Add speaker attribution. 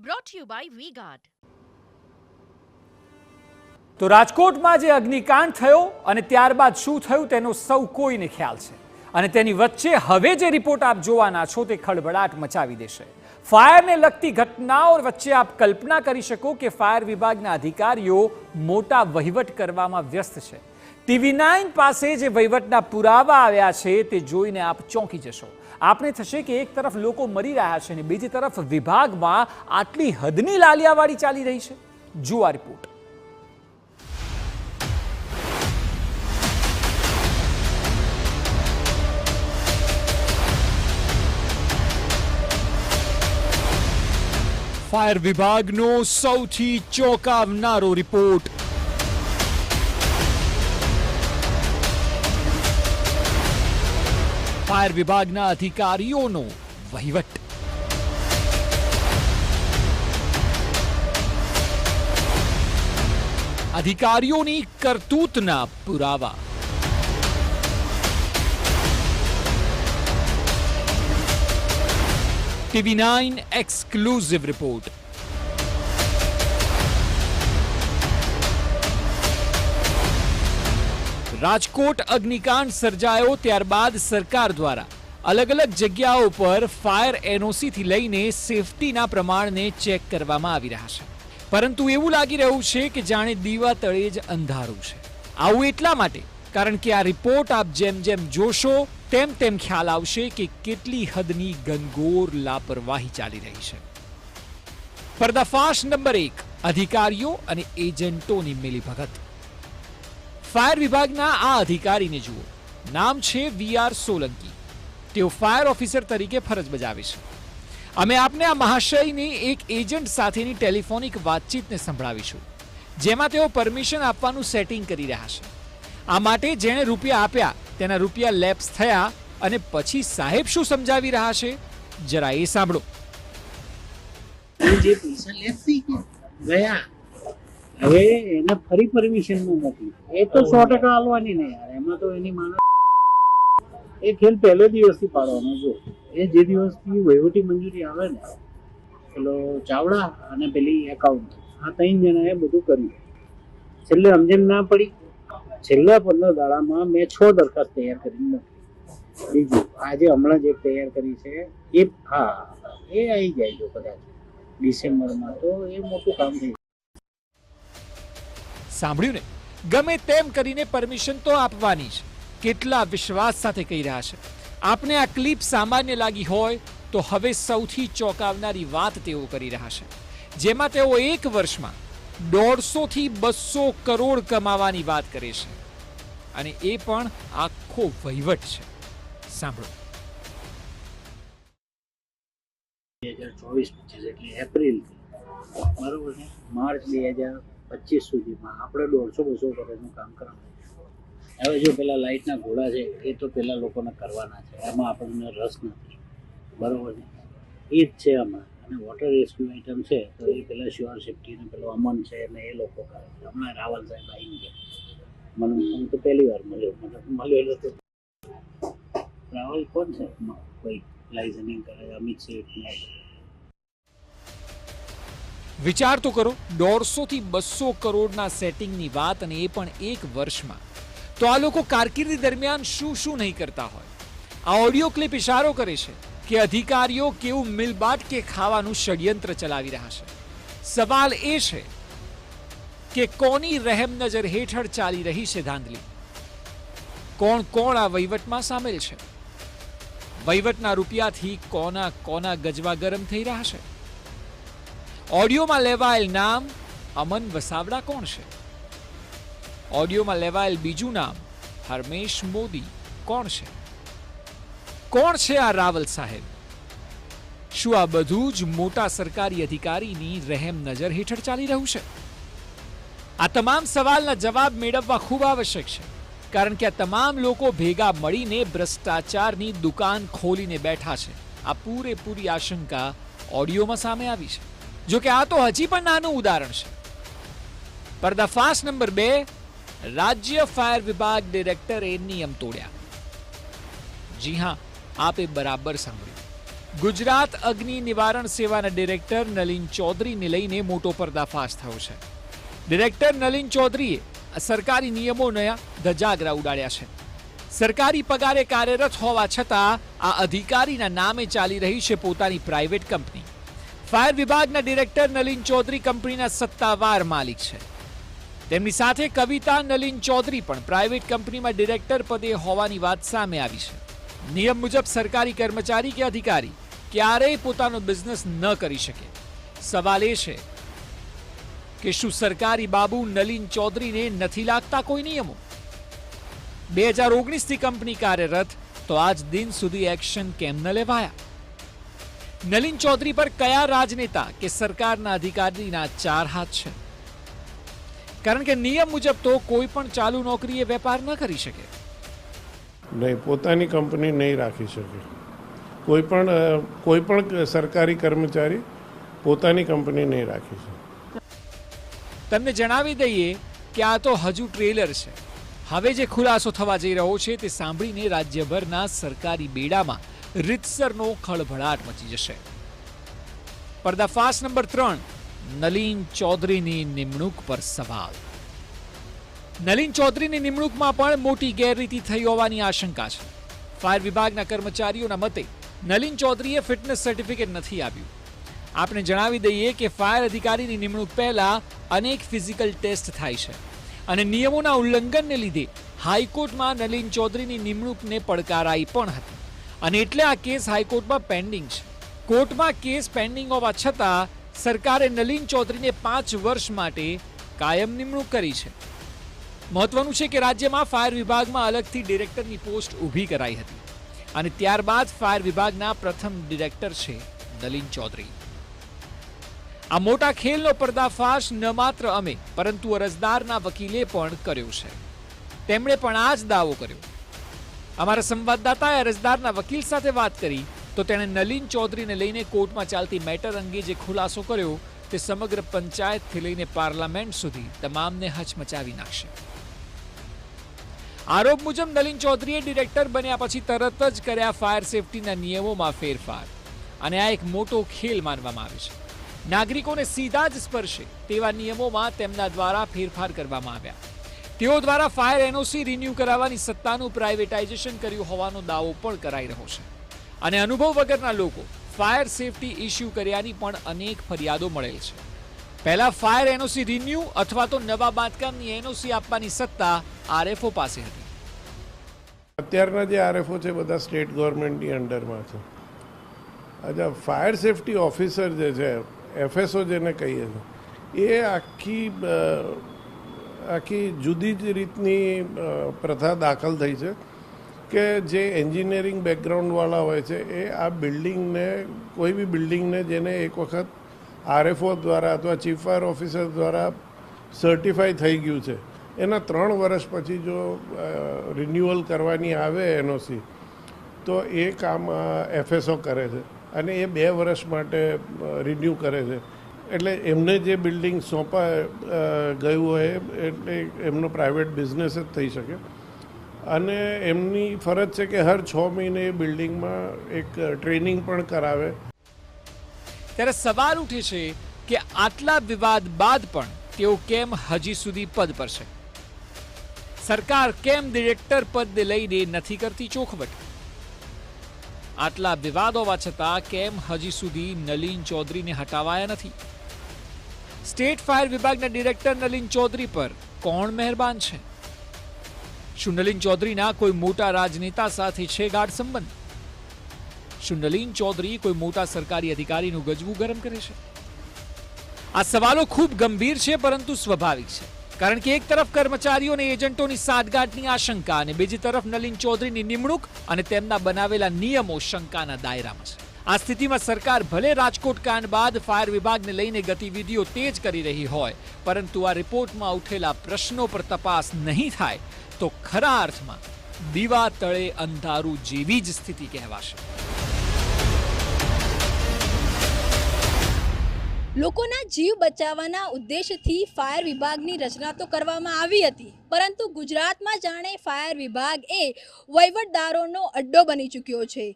Speaker 1: brought to you by V-Guard.
Speaker 2: તો રાજકોટમાં જે અગ્નિકાંડ થયો અને ત્યારબાદ શું થયું તેનો સૌ કોઈને ખ્યાલ છે અને તેની વચ્ચે હવે જે રિપોર્ટ આપ જોવાના છો તે ખળભળાટ મચાવી દેશે. ફાયરને લગતી ઘટનાઓ વચ્ચે આપ કલ્પના કરી શકો કે ફાયર વિભાગના અધિકારીઓ મોટા વહીવટ કરવામાં વ્યસ્ત છે. TV9 પાસે જે વહીવટના પુરાવા આવ્યા છે તે જોઈને આપ ચોંકી જશો. આપને થશે કે એક તરફ લોકો મરી રહ્યા છે અને બીજી તરફ વિભાગમાં આટલી હદની લાલિયાવાડી ચાલી રહી છે. જુઓ આ રિપોર્ટ. ફાયર વિભાગનો સૌથી ચોંકાવનારો રિપોર્ટ. ફાયર વિભાગના અધિકારીઓનો વહીવટ. અધિકારીઓની કરતૂતના પુરાવા. TV9 exclusive report. રાજકોટ અગ્નિકાંડ સર્જાયો ત્યારબાદ સરકાર દ્વારા અલગ અલગ જગ્યાઓ પર ફાયર એનઓસીથી લઈને સેફટીના પ્રમાણને ચેક કરવામાં આવી રહ્યા છે. પરંતુ એવું લાગી રહ્યું છે કે જાણે દીવા તળે જ અંધારું છે. આવું એટલા માટે કારણ કે આ રિપોર્ટ આપ જેમ જેમ જોશો તેમ તેમ ખ્યાલ આવશે કે કેટલી હદની ઘનઘોર લાપરવાહી ચાલી રહી છે. પર્દાફાશ નંબર 1, અધિકારીઓ અને એજન્ટોની મિલીભગત. ફાયર વિભાગના આ અધિકારીને જુઓ. નામ છે VR સોલંકી. તેઓ ફાયર ઓફિસર તરીકે ફરજ બજાવે છે. અમે આપને આ મહાશયની એક એજન્ટ સાથેની ટેલિફોનિક વાતચીતને સંભળાવીશું, જેમાં તેઓ પરમિશન આપવાનું સેટિંગ કરી રહ્યા છે. આ માટે જેણે રૂપિયા આપ્યા તેના રૂપિયા લેપ્સ થયા અને પછી સાહેબ શું સમજાવી રહ્યા છે જરા એ સાંભળો.
Speaker 3: જે પૈસા લેપ્સ થઈ ગયા હવે એને ફરી પરમિશન નથી. એ તો 100% આલવાની ને યાર. એમાં તો એની માણસ એ ખેલ પહેલો દિવસથી પાડવાનો. જો એ જે દિવસથી વહીવટી મંજૂરી આવે ને પેલો ચાવડા અને પેલી એકાઉન્ટ, આ 3 જણાએ બધું કર્યું. છેલ્લે સમજણ ના પડી. છેલ્લા 15 દાડામાં મેં 6 દરખાસ્ત તૈયાર કરી નથી. બીજું આજે હમણાં જ એક તૈયાર કરી છે એ આવી જાય જો કદાચ ડિસેમ્બરમાં તો એ મોટું કામ થઈ.
Speaker 2: સાંભળ્યું ને? ગમે તેમ કરીને પરમિશન તો આપવાની છે. કેટલા વિશ્વાસ સાથે કહી રહ્યા છે. આપને આ ક્લિપ સામાન્ય લાગી હોય તો હવે સૌથી ચોંકાવનારી વાત તેઓ કરી રહ્યા છે, જેમાં તેઓ એક વર્ષમાં 150 થી 200 કરોડ કમાવાની વાત કરે છે અને એ પણ આખો વહીવટ છે. સાંભળો.
Speaker 3: 2024-25 એટલે એપ્રિલ બરોબર છે, માર્ચ 2025 સુધીમાં આપણે 150-200 કરોડનું કામ કરવાનું. હવે જો પેલા લાઇટના ઘોડા છે એ તો પેલા લોકોને કરવાના છે, એમાં આપણને રસ નથી બરોબર છે. એ જ છે હમણાં. અને વોટર રેસ્ક્યુ આઇટમ છે તો એ પેલા શ્યોર સેફ્ટીને પેલો અમન છે ને એ લોકો કરે છે. હમણાં રાવલ સાહેબ આવી ગયા. મને તો પહેલી વાર મળ્યો તો રાવલ કોણ છે? કોઈ લાઇઝનિંગ કરે અમિત શેઠ.
Speaker 2: વિચાર તો કરો, 150 થી 200 કરોડના સેટિંગની વાત અને એ પણ એક વર્ષમાં. તો આ લોકો કારકિર્દી દરમિયાન શું શું નહીં કરતા હોય. આ ઓડિયો ક્લિપ ઇશારો કરે છે કે અધિકારીઓ કેવું મિલબાટ કે ખાવાનું ષડયંત્ર ચલાવી રહ્યા છે. સવાલ એ છે કે કોની રહેમ નજર હેઠળ ચાલી રહી છે ધાંધલી? કોણ કોણ આ વહીવટમાં સામેલ છે? વહીવટના રૂપિયાથી કોના કોના ગજવા ગરમ થઈ રહ્યા છે? ઓડિયોમાં લેવાયેલ નામ અમન વસાવડા કોણ છે? ઓડિયોમાં લેવાયેલ બીજું નામ હરમેશ મોદી કોણ છે? કોણ છે આ રાવલ સાહેબ? શું આ બધું જ મોટા સરકારી અધિકારીની રહેમ નજર હેઠળ ચાલી રહ્યું છે? આ તમામ સવાલના જવાબ મેળવવા ખૂબ આવશ્યક છે, કારણ કે આ તમામ લોકો ભેગા મળીને ભ્રષ્ટાચારની દુકાન ખોલીને બેઠા છે. આ પૂરેપૂરી આશંકા ઓડિયોમાં સામે આવી છે. જો કે આ તો હજી પણ નાનું ઉદાહરણ છે. પર્દાફાશ નંબર 2, રાજ્ય ફાયર વિભાગ ડિરેક્ટરે નિયમ તોડ્યા. જી હા, આપે બરાબર સાંભળ્યું. ગુજરાત અગ્નિ નિવારણ સેવાના ડિરેક્ટર નલિન ચૌધરીને લઈને મોટો પર્દાફાશ થયો છે. ડિરેક્ટર નલિન ચૌધરીએ સરકારી નિયમોના ધજાગરા ઉડાડ્યા છે. સરકારી પગારે કાર્યરત હોવા છતાં આ અધિકારીના નામે ચાલી રહી છે પોતાની પ્રાઇવેટ કંપની. ફાયર વિભાગના ડિરેક્ટર નલિન ચૌધરી કંપનીના સત્તાવાર માલિક છે. તેમની સાથે કવિતા નલિન ચૌધરી પણ પ્રાઇવેટ કંપનીમાં ડિરેક્ટર પદે હોવાની વાત સામે આવી છે. નિયમ મુજબ સરકારી કર્મચારી કે અધિકારી ક્યારેય પોતાનો બિઝનેસ ન કરી શકે. સવાલ એ છે કે શું સરકારી બાબુ નલિન ચૌધરીને નથી લાગતા કોઈ નિયમો? 2019થી કંપની કાર્યરત, તો આજ દિન સુધી એક્શન કેમ ન લેવાયા? નલિન ચૌધરી પર કયા રાજનેતા કે સરકારના અધિકારીના 4 હાથ છે? કારણ કે નિયમ મુજબ તો કોઈ પણ ચાલુ નોકરીએ વેપાર ન કરી શકે.
Speaker 1: નહીં, પોતાની કંપની નહીં રાખી શકે. કોઈ પણ સરકારી કર્મચારી પોતાની કંપની નહીં રાખી શકે.
Speaker 2: તમને જણાવી દઈએ કે આ તો હજુ ટ્રેલર છે. હવે જે ખુલાસો થવા જઈ રહ્યો છે તે સાંભળીને રાજ્યભરના સરકારી બેડામાં રીતસરનો ખળભળાટ મચી જશે. પર્દાફાશ નંબર 3, નલિન ચૌધરીની નિમણૂક પર સવાલ. નલિન ચૌધરીની નિમણૂકમાં પણ મોટી ગેરરીતિ થઈ હોવાની આશંકા છે. ફાયર વિભાગના કર્મચારીઓના મતે નલિન ચૌધરીએ ફિટનેસ સર્ટિફિકેટ નથી આપ્યું. આપણે જણાવી દઈએ કે ફાયર અધિકારીની નિમણૂક પહેલા અનેક ફિઝિકલ ટેસ્ટ થાય છે અને નિયમોના ઉલ્લંઘનને લીધે હાઈકોર્ટમાં નલિન ચૌધરીની નિમણૂકને પડકારાઈ પણ હતી અને એટલે આ કેસ હાઈકોર્ટમાં પેન્ડિંગ છે. કોર્ટમાં કેસ પેન્ડિંગ હોવા છતાં સરકારે નલિન ચૌધરીને 5 વર્ષ માટે કાયમ નિમણૂક કરી છે. મહત્વનું છે કે રાજ્યમાં ફાયર વિભાગમાં અલગથી ડિરેક્ટરની પોસ્ટ ઊભી કરાઈ હતી અને ત્યારબાદ ફાયર વિભાગના પ્રથમ ડિરેક્ટર છે નલિન ચૌધરી. આ મોટા ખેલનો પર્દાફાશ ન માત્ર અમે પરંતુ અરજદારના વકીલે પણ કર્યો છે. તેમણે પણ આ જ દાવો કર્યો. અમારા સંવાદદાતાએ અરજદારના વકીલ સાથે વાત કરી તો તેણે નલિન ચૌધરીને લઈને કોર્ટમાં ચાલતી મેટર અંગે જે ખુલાસો કર્યો તે સમગ્ર પંચાયતથી લઈને પાર્લામેન્ટ સુધી તમામને હચમચાવી નાખશે. આરોપ મુજબ નલિન ચૌધરીએ ડિરેક્ટર બન્યા પછી તરત જ કર્યા ફાયર સેફટીના નિયમોમાં ફેરફાર અને આ એક મોટો ખેલ માનવામાં આવે છે. નાગરિકોને સીધા જ સ્પર્શે તેવા નિયમોમાં તેમના દ્વારા ફેરફાર કરવામાં આવ્યા. તેઓ દ્વારા ફાયર એનઓસી રિન્યૂ કરાવવાની સત્તાનું પ્રાઇવેટાઇઝેશન કર્યું હોવાનો દાવો પણ કરાઈ રહ્યો છે અને અનુભવ વગરના લોકો ફાયર સેફટી ઇસ્યુ કર્યાની પણ અનેક ફરિયાદો મળેલ છે. પહેલા ફાયર એનઓસી રિન્યૂ અથવા તો નવા બાંધકામની એનઓસી આપવાની સત્તા આરએફઓ પાસે હતી.
Speaker 1: અત્યારના જે આરએફઓ છે બધા સ્ટેટ ગવર્મેન્ટની અંડરમાં છે. અચ્છા, ફાયર સેફટી ઓફિસર જે છે, એફએસઓ જેને કહીએ છીએ, એ આખી જુદી જ રીતની પ્રથા દાખલ થઈ છે કે જે એન્જિનિયરિંગ બેકગ્રાઉન્ડવાળા હોય છે એ આ બિલ્ડિંગને, કોઈ બી બિલ્ડિંગને જેને એક વખત આરએફઓ દ્વારા અથવા ચીફ ફાયર ઓફિસર દ્વારા સર્ટિફાઈ થઈ ગયું છે, એના 3 વર્ષ પછી જો રિન્યુઅલ કરવાની આવે એનઓસી, તો એ કામ એફએસઓ કરે છે અને એ 2 વર્ષ માટે રિન્યૂ કરે છે. એટલે એમને જે બિલ્ડિંગ સોંપા ગયું હોય એટલે એમનો પ્રાઇવેટ બિઝનેસ જ થઈ શકે અને એમની ફરજ છે કે હર 6 મહિને એ બિલ્ડિંગમાં એક ટ્રેનિંગ પણ કરાવે.
Speaker 2: ત્યારે સવાલ ઉઠે છે કે આટલા વિવાદ બાદ પણ તેઓ કેમ હજી સુધી પદ પર છે? સરકાર કેમ ડિરેક્ટર પદને લઈને નથી કરતી ચોખવટ? આટલા વિવાદ હોવા છતાં કેમ હજી સુધી નલિન ચૌધરીને હટાવાયા નથી? સ્ટેટ ફાયર વિભાગના ડિરેક્ટર નલિન ચૌધરી પર કોણ મહેરબાન છે? શું નલિન ચૌધરીના કોઈ મોટા રાજનેતા સાથે છે ગાઢ સંબંધ? શું નલિન ચૌધરી કોઈ મોટા સરકારી અધિકારીનું ગજવું ગરમ કરે છે? આ સવાલો ખૂબ ગંભીર છે પરંતુ સ્વાભાવિક છે, કારણ કે એક તરફ કર્મચારીઓ અને એજન્ટોની સાઠગાંઠની આશંકા અને બીજી તરફ નલિન ચૌધરીની નિમણૂક અને તેમના બનાવેલા નિયમો શંકાના દાયરામાં છે. આ સ્થિતિમાં સરકાર ભલે રાજકોટ કાંડ બાદ ફાયર વિભાગને લઈને ગતિવિધિઓ તેજ કરી રહી હોય, પરંતુ આ રિપોર્ટમાં ઉઠેલા પ્રશ્નો પર તપાસ નહીં થાય તો ખરા અર્થમાં દીવા તળે અંધારું જેવી જ સ્થિતિ કહેવાશે.
Speaker 4: લોકોના જીવ બચાવવાના ઉદ્દેશથી ફાયર વિભાગની રચના તો કરવામાં આવી હતી, પરંતુ ગુજરાતમાં જાણે ફાયર વિભાગ એ વહીવટદારોનો અડ્ડો બની ચૂક્યો છે.